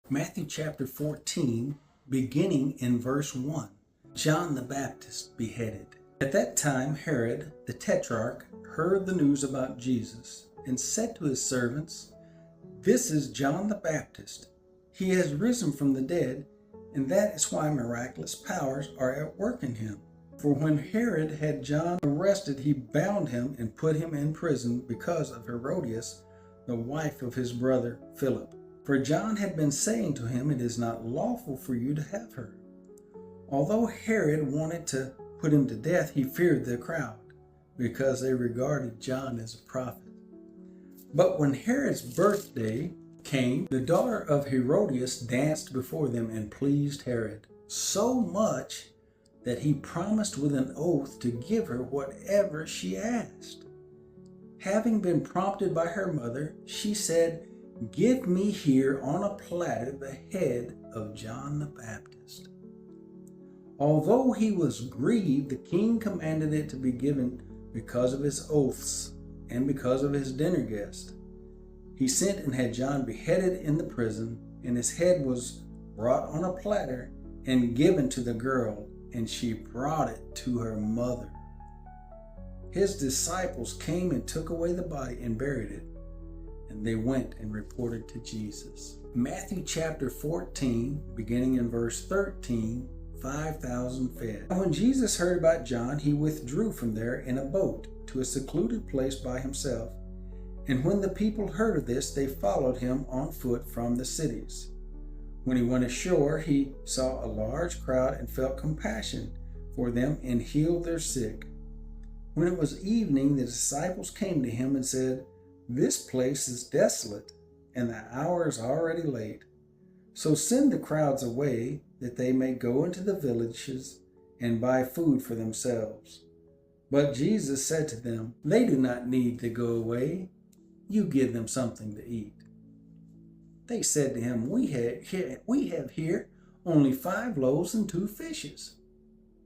Matthew chapter 14, beginning in verse 1. John the Baptist beheaded. At that time Herod the Tetrarch heard the news about Jesus and said to his servants, "This is John the Baptist. He has risen from the dead, and that is why miraculous powers are at work in him." For when Herod had John arrested, he bound him and put him in prison because of Herodias, the wife of his brother Philip. For John had been saying to him, "It is not lawful for you to have her." Although Herod wanted to put him to death, he feared the crowd, because they regarded John as a prophet. But when Herod's birthday came, the daughter of Herodias danced before them and pleased Herod, so much that he promised with an oath to give her whatever she asked. Having been prompted by her mother, she said, "Give me here on a platter the head of John the Baptist." Although he was grieved, the king commanded it to be given because of his oaths and because of his dinner guest. He sent and had John beheaded in the prison, and his head was brought on a platter and given to the girl, and she brought it to her mother. His disciples came and took away the body and buried it, and they went and reported to Jesus. Matthew chapter 14, beginning in verse 13, 5,000 fed. When Jesus heard about John, he withdrew from there in a boat to a secluded place by himself. And when the people heard of this, they followed him on foot from the cities. When he went ashore, he saw a large crowd and felt compassion for them and healed their sick. When it was evening, the disciples came to him and said, "This place is desolate, and the hour is already late. So send the crowds away, that they may go into the villages and buy food for themselves." But Jesus said to them, "They do not need to go away. You give them something to eat." They said to him, we have here only 5 loaves and 2 fishes.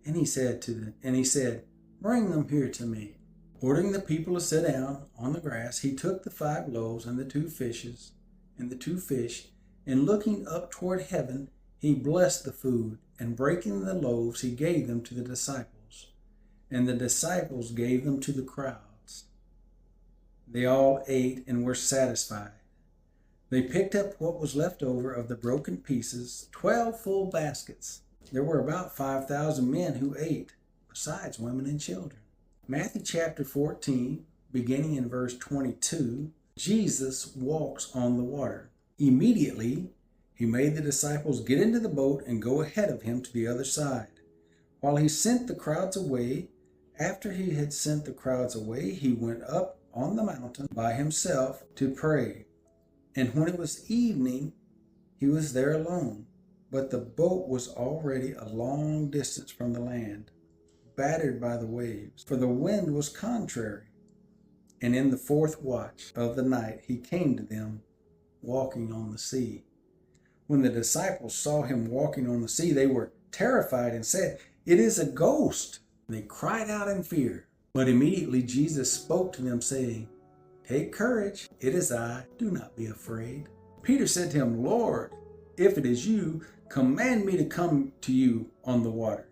And he said, "Bring them here to me." Ordering the people to sit down on the grass, he took the 5 loaves and the 2 fishes and the 2 fish, and looking up toward heaven, he blessed the food, and breaking the loaves, he gave them to the disciples, and the disciples gave them to the crowds. They all ate and were satisfied. They picked up what was left over of the broken pieces, 12 full baskets. There were about 5,000 men who ate, besides women and children. Matthew chapter 14, beginning in verse 22, Jesus walks on the water. Immediately, he made the disciples get into the boat and go ahead of him to the other side, while he sent the crowds away. After he had sent the crowds away, he went up on the mountain by himself to pray. And when it was evening, he was there alone. But the boat was already a long distance from the land, battered by the waves, for the wind was contrary. And in the 4th watch of the night, he came to them, walking on the sea. When the disciples saw him walking on the sea, they were terrified and said, "It is a ghost." They cried out in fear. But immediately Jesus spoke to them, saying, "Take courage, it is I, do not be afraid." Peter said to him, "Lord, if it is you, command me to come to you on the water."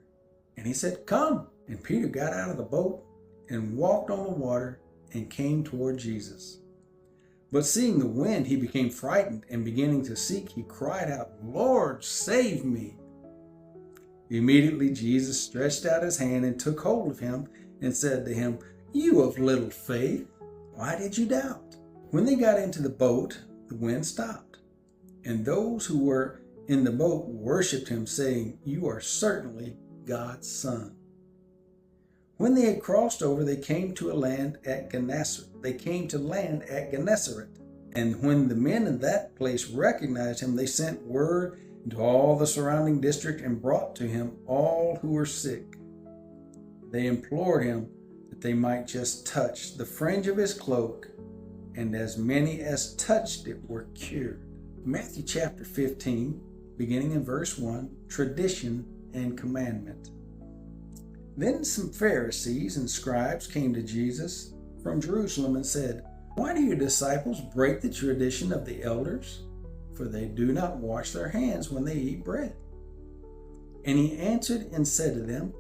And he said, "Come." And Peter got out of the boat and walked on the water and came toward Jesus. But seeing the wind, he became frightened, and beginning to sink, he cried out, "Lord, save me." Immediately Jesus stretched out his hand and took hold of him and said to him, "You of little faith, why did you doubt?" When they got into the boat, the wind stopped, and those who were in the boat worshipped him, saying, "You are certainly God's Son." When they had crossed over, they came to land at Gennesaret. And when the men in that place recognized him, they sent word into all the surrounding district and brought to him all who were sick. They implored him that they might just touch the fringe of his cloak, and as many as touched it were cured. Matthew chapter 15, beginning in verse 1, tradition and commandment. Then some Pharisees and scribes came to Jesus from Jerusalem and said, "Why do your disciples break the tradition of the elders? for they do not wash their hands when they eat bread. And he answered and said to them,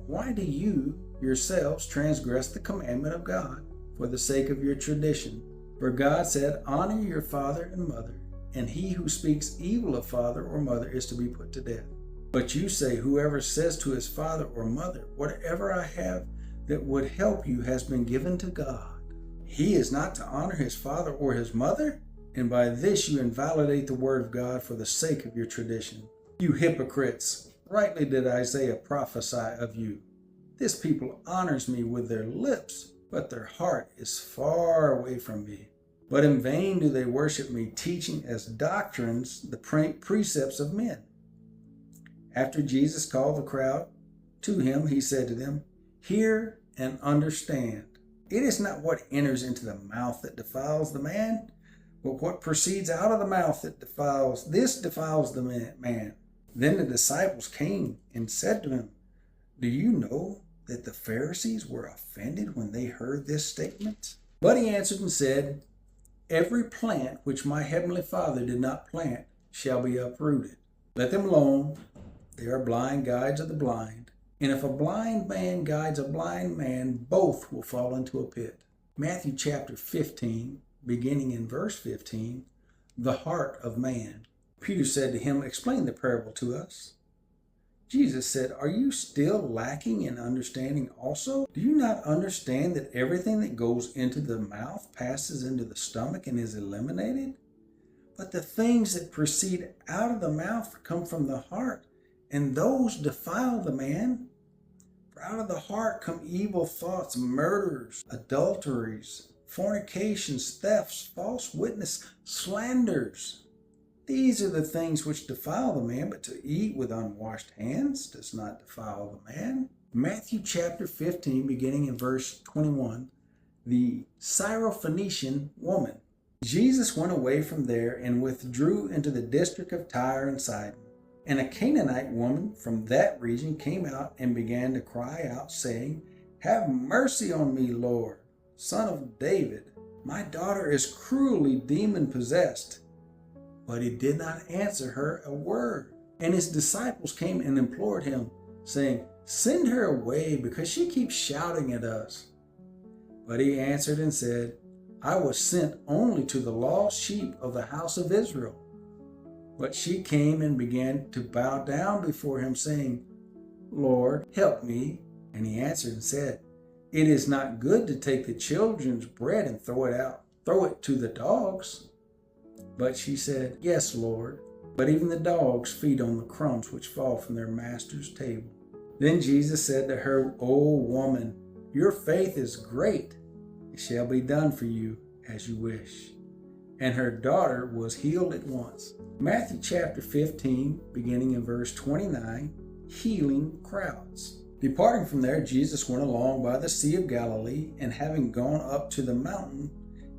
Why do you yourselves transgress the commandment of God for the sake of your tradition? For God said, Honor your father and mother, and he who speaks evil of father or mother is to be put to death. But you say, Whoever says to his father or mother, Whatever I have that would help you has been given to God. He is not to honor his father or his mother? And by this you invalidate the word of God for the sake of your tradition. You hypocrites, rightly did Isaiah prophesy of you. This people honors me with their lips, but their heart is far away from me. But in vain do they worship me, teaching as doctrines the precepts of men. After Jesus called the crowd to him, he said to them, Hear and understand. It is not what enters into the mouth that defiles the man, but what proceeds out of the mouth that defiles the man. Then the disciples came and said to him, Do you know that the Pharisees were offended when they heard this statement? But he answered and said, Every plant which my heavenly Father did not plant shall be uprooted. Let them alone. They are blind guides of the blind. And if a blind man guides a blind man, both will fall into a pit. Matthew chapter 15, beginning in verse 15, the heart of man. Peter said to him, Explain the parable to us. Jesus said, Are you still lacking in understanding also? Do you not understand that everything that goes into the mouth passes into the stomach and is eliminated? But the things that proceed out of the mouth come from the heart, and those defile the man. For out of the heart come evil thoughts, murders, adulteries, fornications, thefts, false witness, slanders. These are the things which defile the man, but to eat with unwashed hands does not defile the man. Matthew chapter 15, beginning in verse 21, the Syrophoenician woman. Jesus went away from there and withdrew into the district of Tyre and Sidon. And a Canaanite woman from that region came out and began to cry out, saying, Have mercy on me, Lord, Son of David. My daughter is cruelly demon-possessed. But he did not answer her a word. And his disciples came and implored him, saying, Send her away, because she keeps shouting at us. But he answered and said, I was sent only to the lost sheep of the house of Israel. But she came and began to bow down before him, saying, Lord, help me. And he answered and said, It is not good to take the children's bread and throw it to the dogs. But she said, Yes, Lord, but even the dogs feed on the crumbs which fall from their master's table. Then Jesus said to her, O woman, your faith is great. It shall be done for you as you wish. And her daughter was healed at once. Matthew chapter 15, beginning in verse 29, healing crowds. Departing from there, Jesus went along by the Sea of Galilee, and having gone up to the mountain,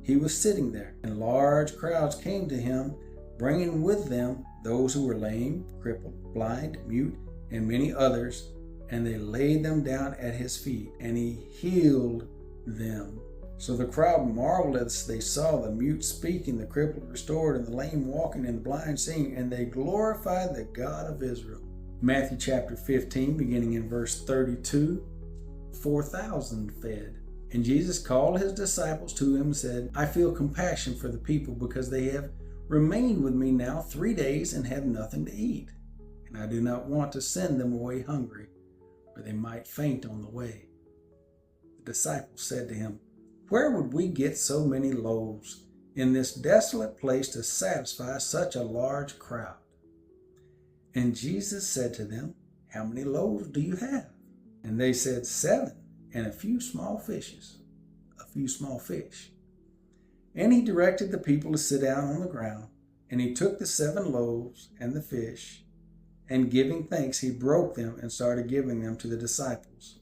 he was sitting there. And large crowds came to him, bringing with them those who were lame, crippled, blind, mute, and many others, and they laid them down at his feet, and he healed them. So the crowd marveled as they saw the mute speaking, the crippled restored, and the lame walking, and the blind seeing, and they glorified the God of Israel. Matthew chapter 15, beginning in verse 32, 4,000 fed. And Jesus called his disciples to him and said, I feel compassion for the people, because they have remained with me now 3 days and have nothing to eat. And I do not want to send them away hungry, for they might faint on the way. The disciples said to him, Where would we get so many loaves in this desolate place to satisfy such a large crowd? And Jesus said to them, How many loaves do you have? And they said, 7, and a few small fishes. And he directed the people to sit down on the ground. And he took the 7 loaves and the fish, and giving thanks, he broke them and started giving them to the disciples.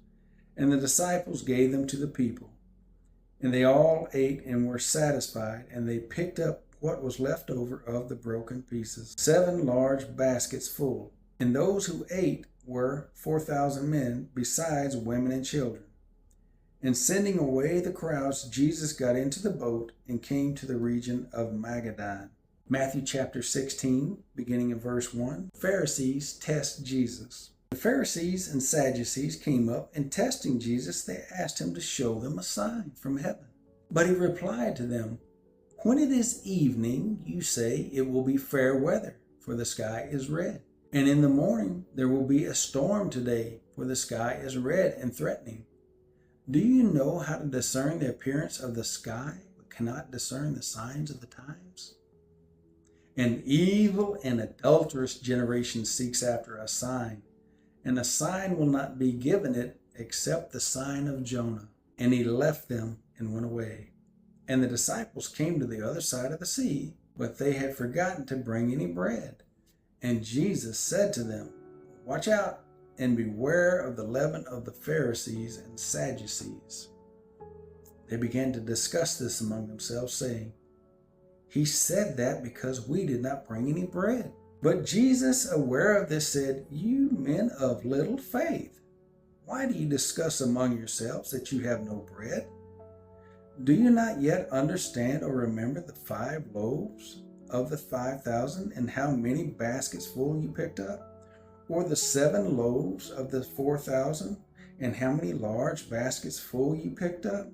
And the disciples gave them to the people. And they all ate and were satisfied, and they picked up what was left over of the broken pieces, 7 large baskets full. And those who ate were 4,000 men, besides women and children. And sending away the crowds, Jesus got into the boat and came to the region of Magadan. Matthew chapter 16, beginning in verse 1, Pharisees test Jesus. The Pharisees and Sadducees came up, and testing Jesus, they asked him to show them a sign from heaven. But he replied to them, "When it is evening, you say it will be fair weather, for the sky is red. And in the morning there will be a storm today, for the sky is red and threatening. Do you know how to discern the appearance of the sky, but cannot discern the signs of the times? An evil and adulterous generation seeks after a sign, and a sign will not be given it except the sign of Jonah." And he left them and went away. And the disciples came to the other side of the sea, but they had forgotten to bring any bread. And Jesus said to them, "Watch out and beware of the leaven of the Pharisees and Sadducees." They began to discuss this among themselves, saying, "He said that because we did not bring any bread." But Jesus, aware of this, said, "You men of little faith, why do you discuss among yourselves that you have no bread? Do you not yet understand or remember the 5 loaves of the 5,000 and how many baskets full you picked up? Or the 7 loaves of the 4,000 and how many large baskets full you picked up?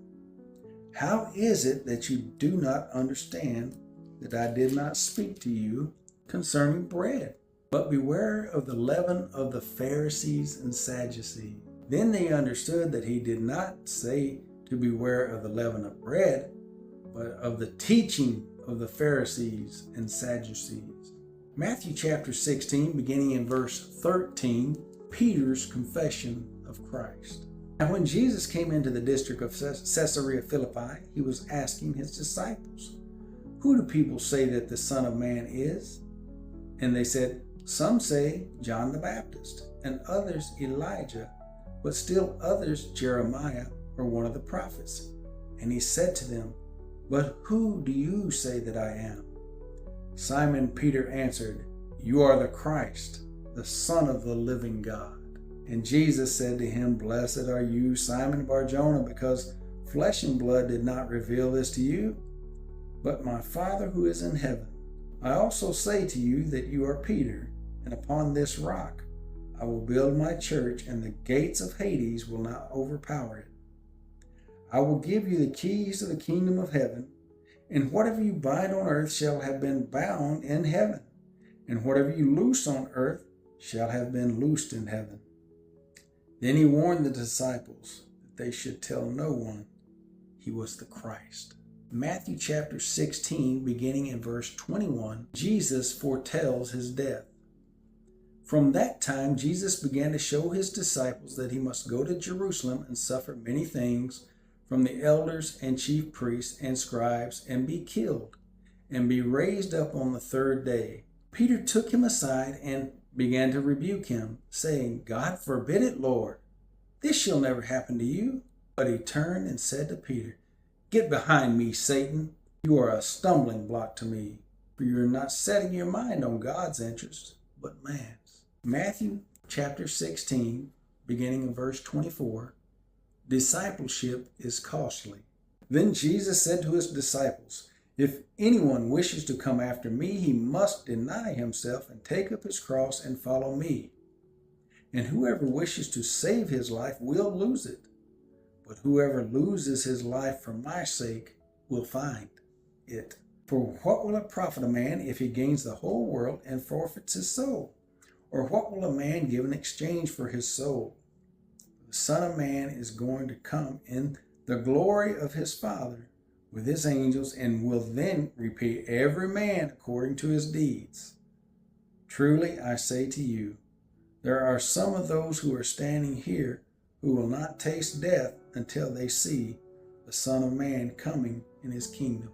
How is it that you do not understand that I did not speak to you concerning bread? But beware of the leaven of the Pharisees and Sadducees." Then they understood that he did not say to beware of the leaven of bread, but of the teaching of the Pharisees and Sadducees. Matthew chapter 16, beginning in verse 13, Peter's confession of Christ. Now when Jesus came into the district of Caesarea Philippi, he was asking his disciples, "Who do people say that the Son of Man is?" And they said, "Some say John the Baptist, and others Elijah, but still others Jeremiah or one of the prophets." And he said to them, "But who do you say that I am?" Simon Peter answered, "You are the Christ, the Son of the living God." And Jesus said to him, "Blessed are you, Simon Bar-Jonah, because flesh and blood did not reveal this to you, but my Father who is in heaven. I also say to you that you are Peter, and upon this rock I will build my church, and the gates of Hades will not overpower it. I will give you the keys of the kingdom of heaven, and whatever you bind on earth shall have been bound in heaven, and whatever you loose on earth shall have been loosed in heaven." Then he warned the disciples that they should tell no one he was the Christ. Matthew chapter 16, beginning in verse 21, Jesus foretells his death. From that time, Jesus began to show his disciples that he must go to Jerusalem and suffer many things from the elders and chief priests and scribes, and be killed, and be raised up on the 3rd day. Peter took him aside and began to rebuke him, saying, "God forbid it, Lord. This shall never happen to you." But he turned and said to Peter, "Get behind me, Satan. You are a stumbling block to me, for you are not setting your mind on God's interests, but man's." Matthew chapter 16, beginning in verse 24, Discipleship is costly. Then Jesus said to his disciples, "If anyone wishes to come after me, he must deny himself and take up his cross and follow me. And whoever wishes to save his life will lose it. But whoever loses his life for my sake will find it. For what will it profit a man if he gains the whole world and forfeits his soul? Or what will a man give in exchange for his soul? The Son of Man is going to come in the glory of his Father with his angels, and will then repay every man according to his deeds. Truly I say to you, there are some of those who are standing here who will not taste death until they see the Son of Man coming in his kingdom."